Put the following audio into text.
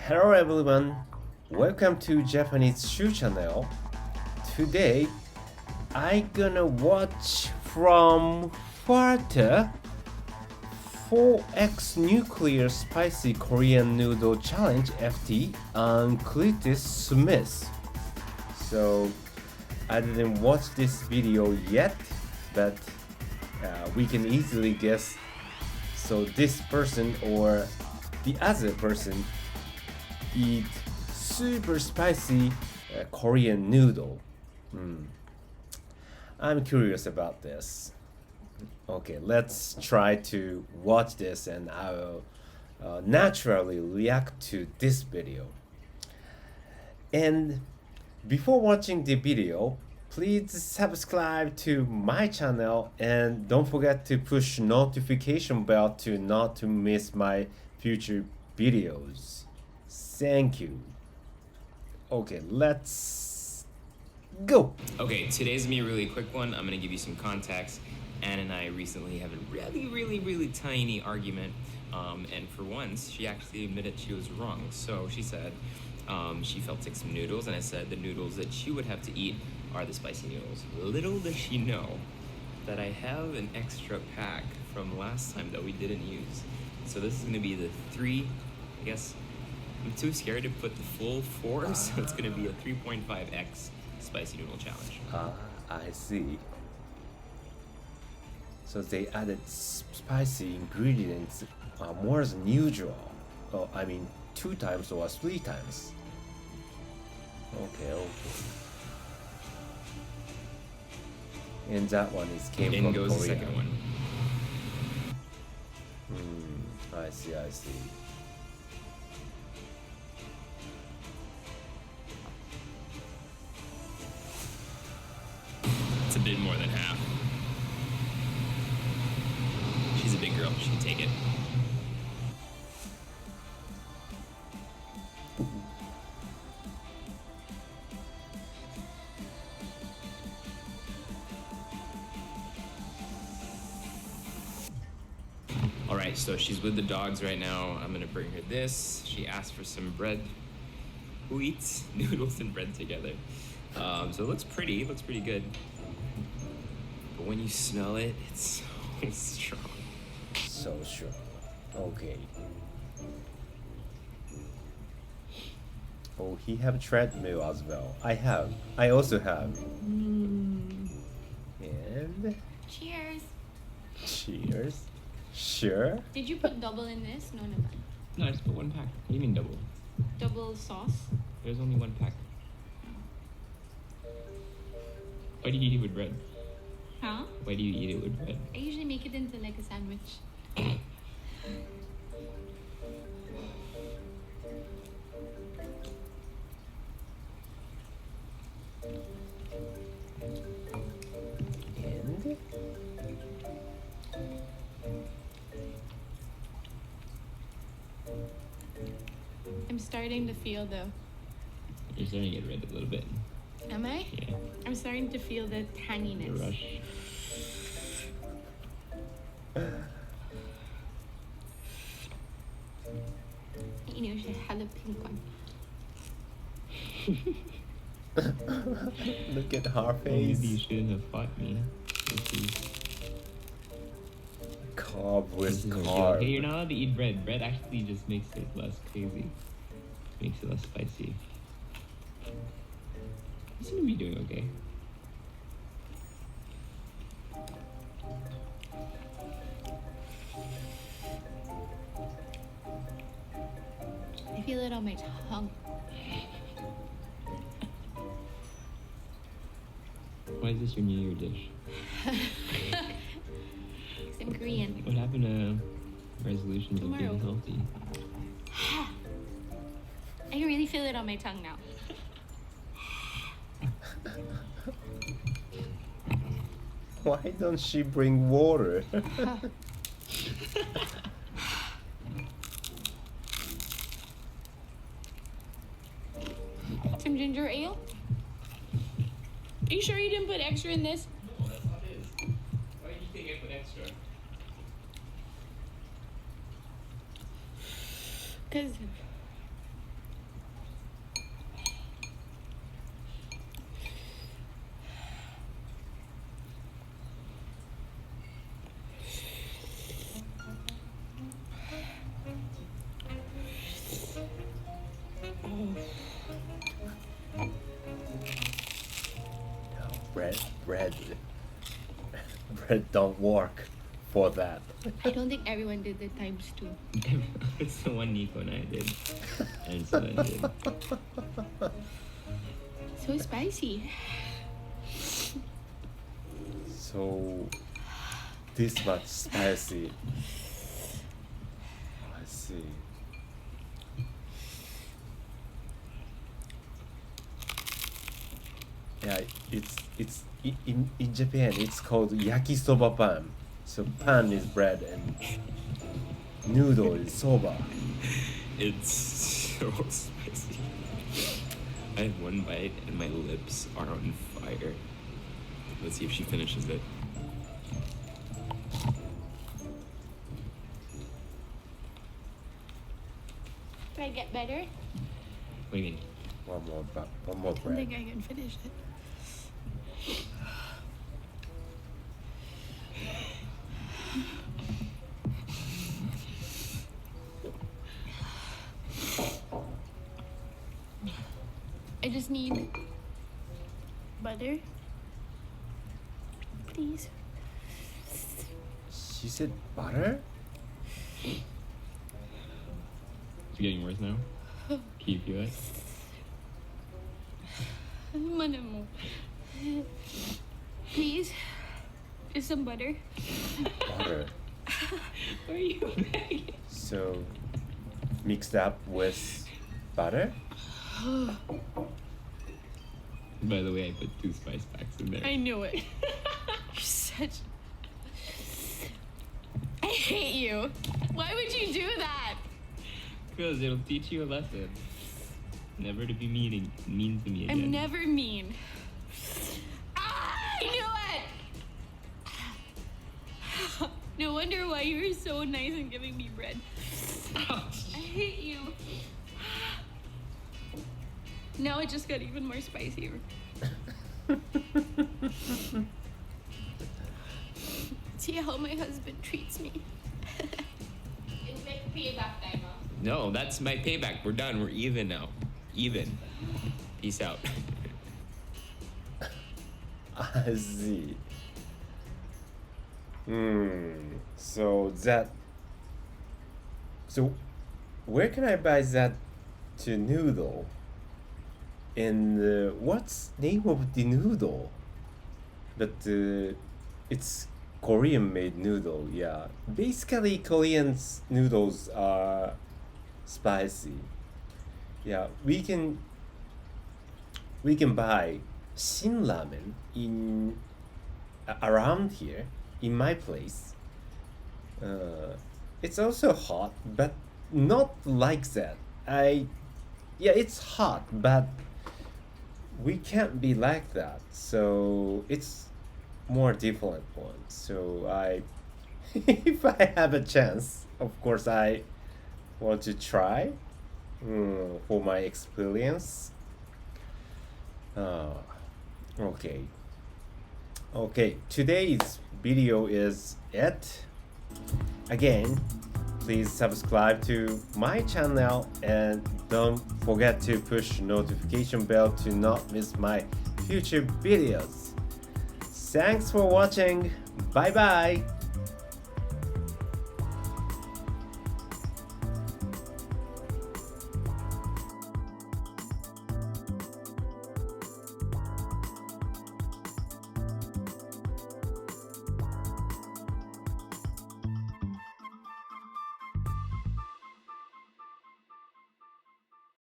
Hello everyone, welcome to Japanese Shoe Channel. Today, I gonna watch from FEATR 4x Nuclear Spicy Korean Noodle Challenge FT on Cletus Smith. So, I didn't watch this video yet, but we can easily guess. So this person or the other person eat super spicy Korean noodle. I'm curious about this. Okay, let's try to watch this and I will naturally react to this video. And before watching the video, please subscribe to my channel and don't forget to push notification bell to not to miss my future videos. Thank you. Okay, let's go. Okay, today's gonna be a really quick one. I'm gonna give you some context. Anne and I recently have a really tiny argument, and for once, she actually admitted she was wrong. So she said she felt sick some noodles, and I said the noodles that she would have to eat are the spicy noodles. Little does she know that I have an extra pack from last time that we didn't use. So this is gonna be the three, I guess. I'm too scared to put the full four, so it's gonna be a 3.5x spicy noodle challenge. I see. So they added spicy ingredients more than usual. Oh, I mean 2 times or 3 times. Okay. And that one is came In from goes Korea. the second one. I see. It's a bit more than half. She's a big girl, she can take it. Alright, so she's with the dogs right now. I'm gonna bring her this. She asked for some bread. Who eats noodles and bread together? So it looks pretty good. But when you smell it, it's so strong. So sure. Okay. Oh, he have treadmill as well. I also have. And Cheers. cheers. Sure. Did you put double in this? No, naman. No, I just put one pack. What do you mean double? Double sauce? There's only one pack. Why do you eat it with bread? Huh? Why do you eat it with bread? I usually make it into like a sandwich. And I'm starting to feel the... You're starting to get red a little bit. Am I? Yeah. I'm starting to feel the The tanginess. rush. You know, siya jalapeno. look at her Maybe you face. shouldn't have fought me. Carb with Okay, carb. you're not allowed to eat bread. Bread actually just makes it less crazy. Makes it less spicy. You seem to be doing okay. I feel it on my tongue. Why is this your New Year dish? I'm Korean. What happened to resolutions of being Tomorrow. healthy? I can really feel it on my tongue now. Why don't she bring water? Some ginger ale? Are you sure you didn't put extra in this? Oh, that's how it is. Why did you think I put extra? Because bread don't work for that. I don't think everyone did the times two. It's the one Nico and I did. And so I did. So spicy. So this much spicy. I see. Yeah, it's in Japan it's called yakisoba pan. So pan is bread and noodle is soba. It's so spicy. I have one bite and my lips are on fire. Let's see if she finishes it. Can I get better? What do you mean? One more I don't bread. think I can finish it. I just need butter. Please. She said butter? It's getting worse now? Can you feel it? Mana mo. Please. Just some butter. Butter. Why are you begging? So mixed up with butter? By the way, I put 2 spice packs in there. I knew it. You're such. I hate you. Why would you do that? Because it'll teach you a lesson. Never to be mean to me again. I'm never mean. I knew it! No wonder why you were so nice in giving me bread. Ouch. I hate you. Now it just got even more spicier. See how my husband treats me. It's like payback time, huh? No, that's my payback. We're done. We're even now. Even. Peace out. I see. So where can I buy that to noodle? And what's name of the noodle? But it's Korean made noodle, yeah. Basically Korean noodles are spicy. Yeah, we can buy shin ramen in around here in my place. It's also hot, but not like that. Yeah, it's hot, but we can't be like that. So it's more different one. So if I have a chance, of course I want to try for my experience. Okay. Today's video is it. Again, please subscribe to my channel and don't forget to push notification bell to not miss my future videos. Thanks for watching. Bye bye.